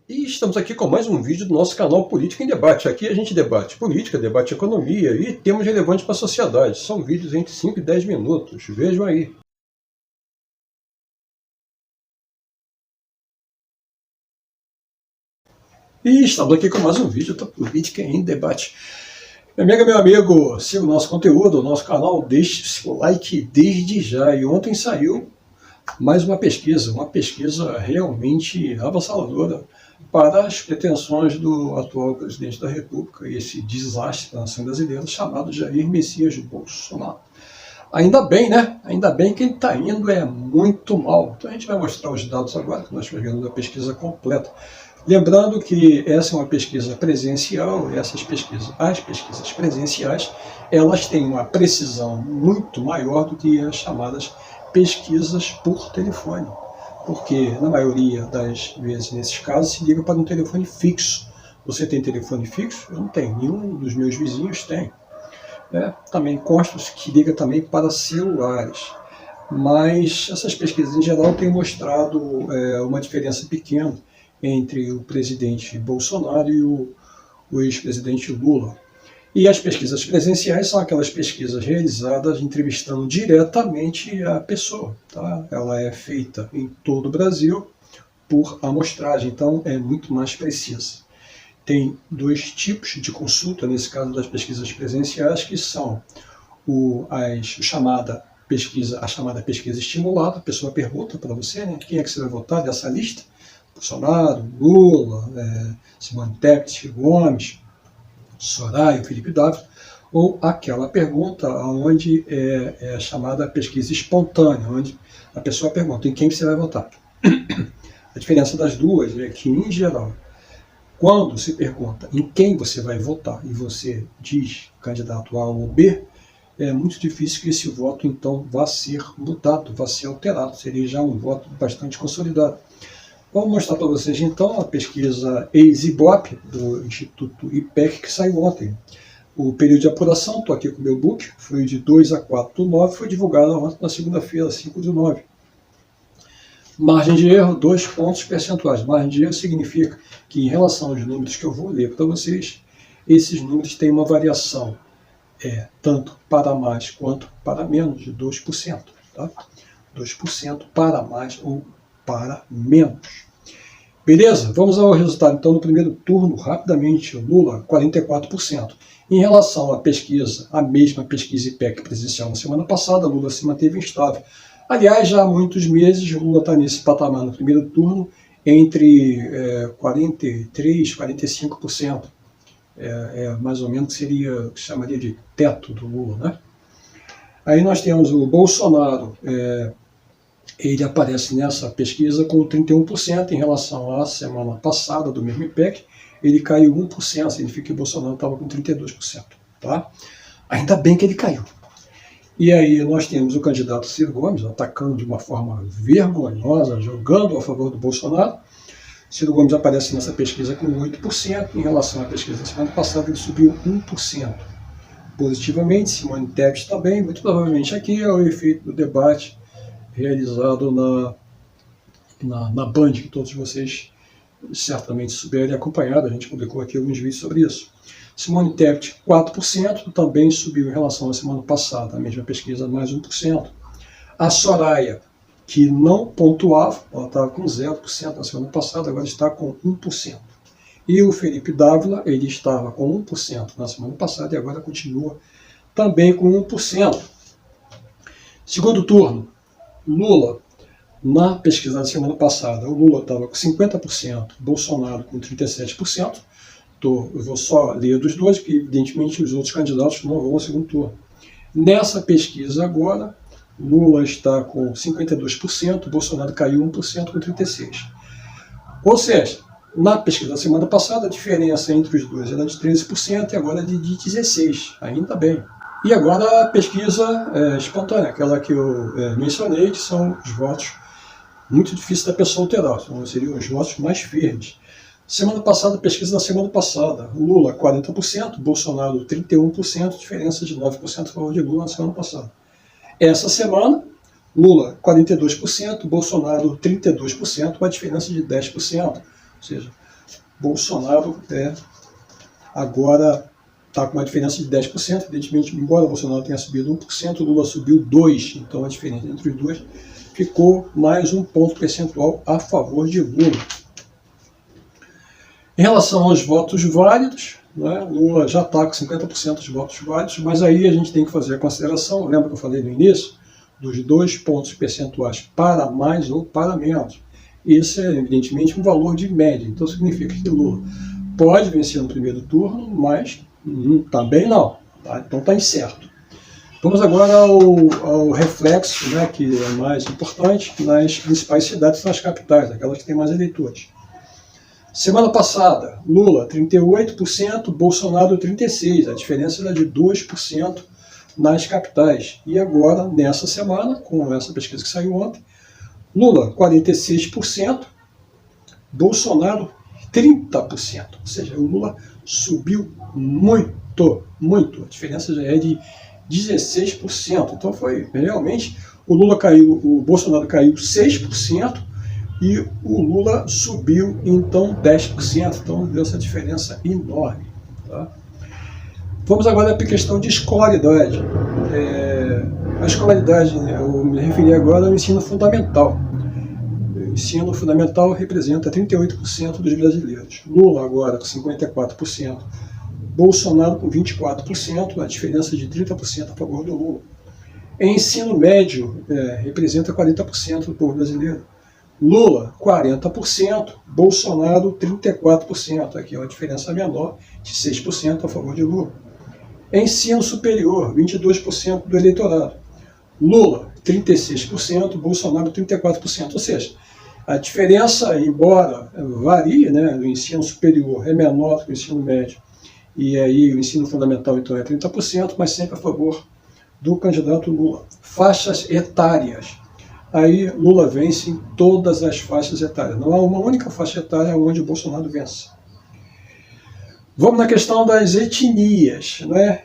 E estamos aqui com mais um vídeo do nosso canal Política em Debate. Aqui a gente debate política, debate economia e temas relevantes para a sociedade. São vídeos entre 5 e 10 minutos. Vejam aí. E estamos aqui com mais um vídeo da Política em Debate. Minha amiga, meu amigo, siga o nosso conteúdo, o nosso canal, deixe seu like desde já. E ontem saiu mais uma pesquisa realmente avassaladora para as pretensões do atual presidente da República e esse desastre da nação brasileira chamado Jair Messias Bolsonaro. Ainda bem, né? Ainda bem que ele está indo muito mal. Então a gente vai mostrar os dados agora, que nós pegamos a pesquisa completa. Lembrando que essa é uma pesquisa presencial, as pesquisas presenciais, elas têm uma precisão muito maior do que as chamadas pesquisas por telefone. Porque, na maioria das vezes, nesses casos, se liga para um telefone fixo. Você tem telefone fixo? Eu não tenho. Nenhum dos meus vizinhos tem. Também consta que liga também para celulares. Mas essas pesquisas, em geral, têm mostrado uma diferença pequena entre o presidente Bolsonaro e o ex-presidente Lula. E as pesquisas presenciais são aquelas pesquisas realizadas entrevistando diretamente a pessoa. Tá? Ela é feita em todo o Brasil por amostragem, então é muito mais precisa. Tem dois tipos de consulta, nesse caso das pesquisas presenciais, que são a chamada pesquisa estimulada. A pessoa pergunta para você, né, quem é que você vai votar dessa lista? Bolsonaro, Lula, Simone Tebet, Ciro Gomes, Soraya, Felipe Dávila, ou aquela pergunta onde é chamada pesquisa espontânea, onde a pessoa pergunta em quem você vai votar. A diferença das duas é que, em geral, quando se pergunta em quem você vai votar e você diz candidato A ou B, é muito difícil que esse voto, então, vá ser mudado, vá ser alterado. Seria já um voto bastante consolidado. Vou mostrar para vocês, então, a pesquisa ex-Ibope, do Instituto IPEC, que saiu ontem. O período de apuração, estou aqui com o meu book, foi de 2 a 4 do 9, foi divulgado ontem na segunda-feira, 5 do 9. Margem de erro, 2 pontos percentuais. Margem de erro significa que, em relação aos números que eu vou ler para vocês, esses números têm uma variação, tanto para mais quanto para menos, de 2%. Tá? 2% para mais ou para menos. Beleza? Vamos ao resultado, então, no primeiro turno, rapidamente. Lula, 44%. Em relação à pesquisa, a mesma pesquisa IPEC presencial na semana passada, Lula se manteve instável. Aliás, já há muitos meses, Lula está nesse patamar no primeiro turno, entre 43% e 45%. Mais ou menos seria o que chamaria de teto do Lula, né? Aí nós temos o Bolsonaro, ele aparece nessa pesquisa com 31% em relação à semana passada do mesmo IPEC, ele caiu 1%, significa que o Bolsonaro estava com 32%. Tá? Ainda bem que ele caiu. E aí nós temos o candidato Ciro Gomes atacando de uma forma vergonhosa, jogando a favor do Bolsonaro. Ciro Gomes aparece nessa pesquisa com 8%, em relação à pesquisa da semana passada ele subiu 1%. Positivamente, Simone Tebet também, muito provavelmente aqui é o efeito do debate realizado na Band, que todos vocês certamente souberem acompanhar, a gente publicou aqui alguns vídeos sobre isso. Simone Tebet, 4%, também subiu em relação à semana passada, a mesma pesquisa, mais 1%. A Soraya, que não pontuava, ela estava com 0% na semana passada, agora está com 1%. E o Felipe Dávila, ele estava com 1% na semana passada e agora continua também com 1%. Segundo turno, Lula, na pesquisa da semana passada, o Lula estava com 50%, Bolsonaro com 37%. Eu vou só ler dos dois, porque evidentemente os outros candidatos não vão ao segundo turno. Nessa pesquisa agora, Lula está com 52%, Bolsonaro caiu 1% com 36%. Ou seja, na pesquisa da semana passada, a diferença entre os dois era de 13% e agora é de 16%, ainda bem. E agora a pesquisa espontânea, aquela que eu mencionei, que são os votos muito difíceis da pessoa alterar, seriam os votos mais firmes. Semana passada, pesquisa da semana passada, Lula 40%, Bolsonaro 31%, diferença de 9% a favor de Lula na semana passada. Essa semana, Lula 42%, Bolsonaro 32%, uma diferença de 10%. Ou seja, Bolsonaro agora está com uma diferença de 10%, evidentemente, embora o Bolsonaro tenha subido 1%, o Lula subiu 2%, então a diferença entre os dois ficou mais um ponto percentual a favor de Lula. Em relação aos votos válidos, né, Lula já está com 50% dos votos válidos, mas aí a gente tem que fazer a consideração, lembra que eu falei no início, dos 2 pontos percentuais para mais ou para menos. Esse é, evidentemente, um valor de média, então significa que Lula pode vencer no primeiro turno, mas também não, tá? Então está incerto. Vamos agora ao reflexo, né, que é mais importante, nas principais cidades, nas capitais, aquelas que têm mais eleitores. Semana passada, Lula 38%, Bolsonaro 36%, a diferença era de 2% nas capitais. E agora, nessa semana, com essa pesquisa que saiu ontem, Lula 46%, Bolsonaro 30%. Ou seja, o Lula subiu muito, muito. A diferença já é de 16%. Então foi realmente, o Bolsonaro caiu 6%, e o Lula subiu, então, 10%. Então, deu essa diferença enorme. Tá? Vamos agora para a questão de escolaridade. A escolaridade, eu me referi agora ao ensino fundamental. O ensino fundamental representa 38% dos brasileiros. Lula agora com 54%. Bolsonaro com 24%, a diferença de 30% a favor do Lula. Em ensino médio, representa 40% do povo brasileiro. Lula, 40%, Bolsonaro, 34%. Aqui é uma diferença menor, de 6% a favor de Lula. Ensino superior, 22% do eleitorado. Lula, 36%, Bolsonaro, 34%. Ou seja, a diferença, embora varie, né, no ensino superior é menor que o ensino médio, e aí o ensino fundamental, então, é 30%, mas sempre a favor do candidato Lula. Faixas etárias. Aí Lula vence em todas as faixas etárias. Não há uma única faixa etária onde o Bolsonaro vence. Vamos na questão das etnias. Né?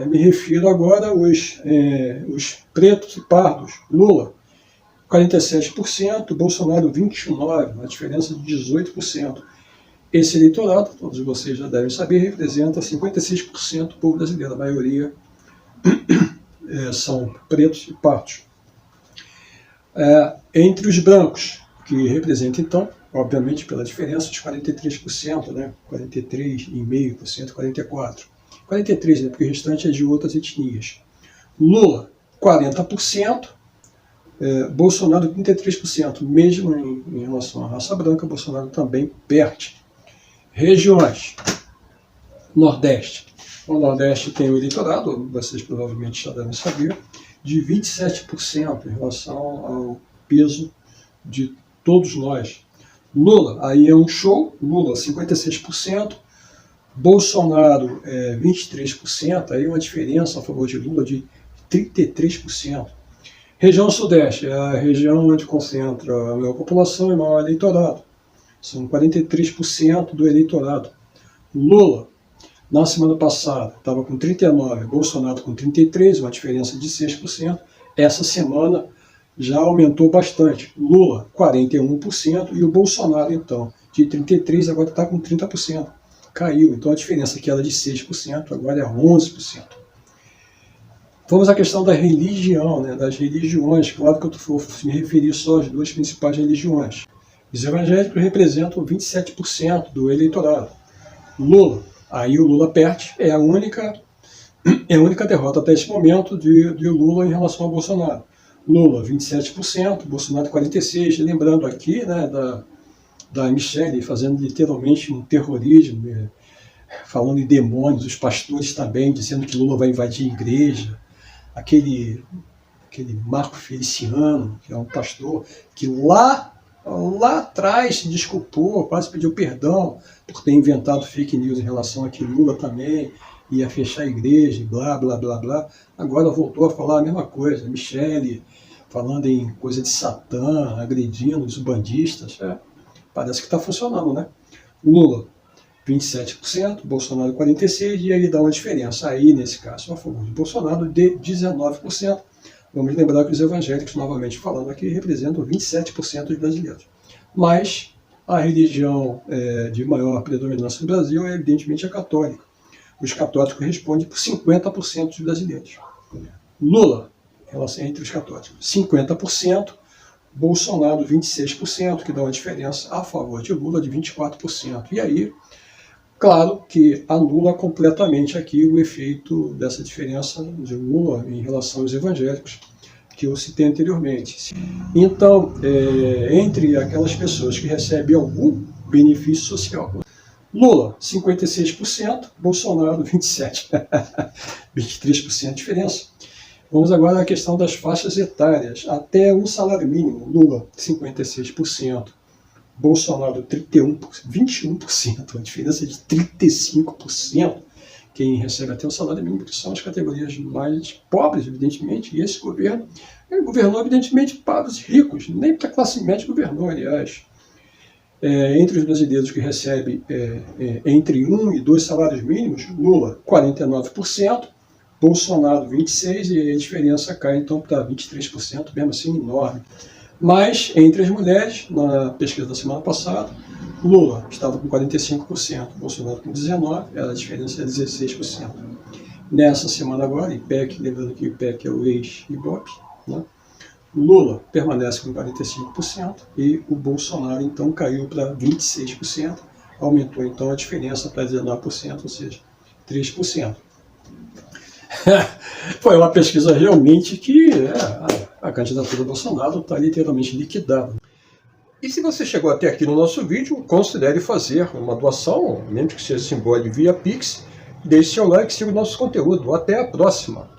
Me refiro agora aos pretos e pardos. Lula, 47%, Bolsonaro, 29%, uma diferença de 18%. Esse eleitorado, todos vocês já devem saber, representa 56% do povo brasileiro. A maioria são pretos e pardos. Entre os brancos, que representa, então, obviamente, pela diferença, os 43%, né? 43,5%, 44%. 43%, né? Porque o restante é de outras etnias. Lula, 40%, Bolsonaro, 33%. Mesmo em relação à raça branca, Bolsonaro também perde. Regiões. Nordeste. O Nordeste tem o eleitorado, vocês provavelmente já devem saber, de 27% em relação ao peso de todos nós. Lula, aí é um show, Lula 56%, Bolsonaro 23%, aí uma diferença a favor de Lula de 33%. Região Sudeste é a região onde concentra a maior população e maior eleitorado. São 43% do eleitorado. Lula, na semana passada, estava com 39%, Bolsonaro com 33%, uma diferença de 6%. Essa semana já aumentou bastante. Lula, 41%, e o Bolsonaro, então, de 33%, agora está com 30%. Caiu, então a diferença que era de 6%, agora é 11%. Vamos à questão da religião, né, das religiões. Claro que eu vou me referir só às duas principais religiões. Os evangélicos representam 27% do eleitorado. Lula, aí o Lula perde, é a única derrota até esse momento de Lula em relação ao Bolsonaro. Lula, 27%, Bolsonaro, 46%. Lembrando aqui, né, da Michelle fazendo literalmente um terrorismo, né, falando em demônios, os pastores também, dizendo que Lula vai invadir a igreja. Aquele Marco Feliciano, que é um pastor, que lá atrás se desculpou, quase pediu perdão por ter inventado fake news em relação a que Lula também ia fechar a igreja, blá, blá, blá, blá. Agora voltou a falar a mesma coisa. Michele falando em coisa de Satã, agredindo os bandistas. Parece que está funcionando, né? Lula, 27%, Bolsonaro 46%, e aí dá uma diferença aí, nesse caso, a favor de Bolsonaro, de 19%. Vamos lembrar que os evangélicos, novamente falando aqui, representam 27% dos brasileiros. Mas A religião de maior predominância no Brasil é, evidentemente, a católica. Os católicos respondem por 50% dos brasileiros. Lula, relação entre os católicos, 50%. Bolsonaro, 26%, que dá uma diferença a favor de Lula de 24%. E aí, claro que anula completamente aqui o efeito dessa diferença de Lula em relação aos evangélicos, que eu citei anteriormente. Então, entre aquelas pessoas que recebem algum benefício social, Lula, 56%, Bolsonaro, 27%. 23% de diferença. Vamos agora à questão das faixas etárias. Até um salário mínimo, Lula, 56%, Bolsonaro, 21%, uma diferença de 35%. Quem recebe até o salário mínimo, que são as categorias mais pobres, evidentemente, e esse governo governou, evidentemente, para os ricos, nem para a classe média governou, aliás. Entre os brasileiros que recebem entre 1 e 2 salários mínimos, Lula, 49%, Bolsonaro, 26%, e a diferença cai então para 23%, mesmo assim enorme. Mas, entre as mulheres, na pesquisa da semana passada, Lula estava com 45%, Bolsonaro com 19%, a diferença é 16%. Nessa semana agora, IPEC, lembrando que o IPEC é o ex-Ibope, né? Lula permanece com 45% e o Bolsonaro então caiu para 26%, aumentou então a diferença para 19%, ou seja, 3%. Foi uma pesquisa realmente que a candidatura do Bolsonaro está literalmente liquidada. E se você chegou até aqui no nosso vídeo, considere fazer uma doação, mesmo que seja simbólica via Pix, deixe seu like e siga o nosso conteúdo. Até a próxima!